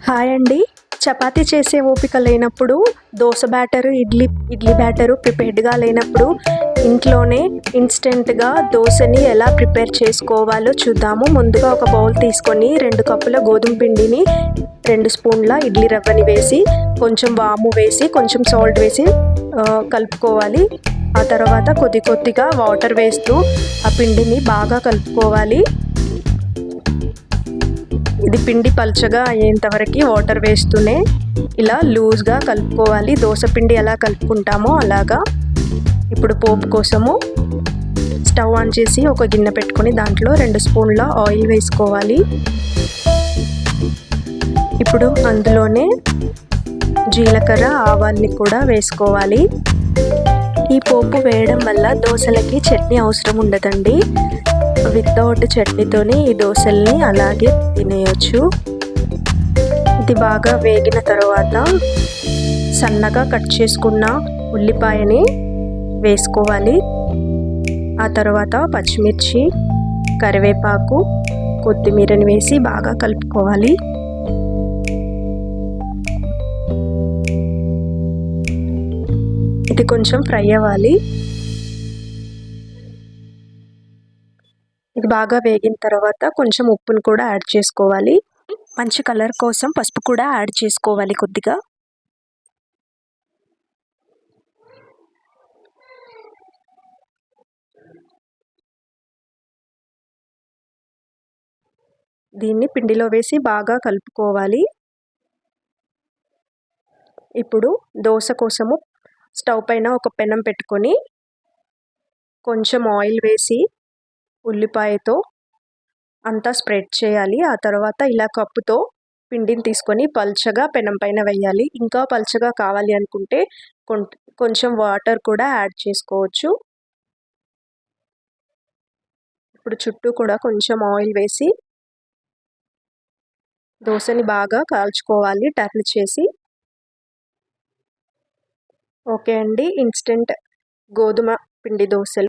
Hi అండి. చపాతీ చేసే ఓపిక లేనప్పుడు, దోస బ్యాటరు, ఇడ్లీ బ్యాటరు ప్రిపేర్డ్గా లేనప్పుడు ఇంట్లోనే ఇన్స్టెంట్గా దోశని ఎలా ప్రిపేర్ చేసుకోవాలో చూద్దాము. ముందుగా ఒక బౌల్ తీసుకొని 2 కప్పుల గోధుమ పిండిని 2 స్పూన్ల ఇడ్లీ రవ్వని వేసి, కొంచెం వాము వేసి, కొంచెం సాల్ట్ వేసి కలుపుకోవాలి. ఆ తర్వాత కొద్దిగా వాటర్ వేస్తూ ఆ పిండిని బాగా కలుపుకోవాలి. ఇది పిండి పల్చగా అయ్యేంత వరకు వాటర్ వేస్తూనే ఇలా లూజ్గా కలుపుకోవాలి. దోశ పిండి ఎలా కలుపుకుంటామో అలాగా. ఇప్పుడు పోపు కోసము స్టవ్ ఆన్ చేసి ఒక గిన్నె పెట్టుకొని దాంట్లో 2 స్పూన్ల ఆయిల్ వేసుకోవాలి. ఇప్పుడు అందులోనే జీలకర్ర, ఆవాల్ని కూడా వేసుకోవాలి. ఈ పోపు వేయడం వల్ల దోశలకి చట్నీ అవసరం ఉండదండి. వితౌట్ చట్నీతోని ఈ దోశల్ని అలాగే తినేయచ్చు. ఇది బాగా వేగిన తర్వాత సన్నగా కట్ చేసుకున్న ఉల్లిపాయని వేసుకోవాలి. ఆ తర్వాత పచ్చిమిర్చి, కరివేపాకు, కొత్తిమీరని వేసి బాగా కలుపుకోవాలి. ఇది కొంచెం ఫ్రై అవ్వాలి. ఇది బాగా వేగిన తర్వాత కొంచెం ఉప్పును కూడా యాడ్ చేసుకోవాలి. మంచి కలర్ కోసం పసుపు కూడా యాడ్ చేసుకోవాలి కొద్దిగా. దీన్ని పిండిలో వేసి బాగా కలుపుకోవాలి. ఇప్పుడు దోశ కోసము స్టవ్ పైన ఒక పెనం పెట్టుకొని కొంచెం ఆయిల్ వేసి ఉల్లిపాయతో అంతా స్ప్రెడ్ చేయాలి. ఆ తర్వాత ఇలా కప్పుతో పిండిని తీసుకొని పల్చగా పెనం పైన వేయాలి. ఇంకా పల్చగా కావాలి అనుకుంటే కొంచెం వాటర్ కూడా యాడ్ చేసుకోవచ్చు. ఇప్పుడు చుట్టూ కూడా కొంచెం ఆయిల్ వేసి దోశని బాగా కాల్చుకోవాలి టర్న్ చేసి. ఓకే అండి, ఇన్స్టెంట్ గోధుమ పిండి దోశలు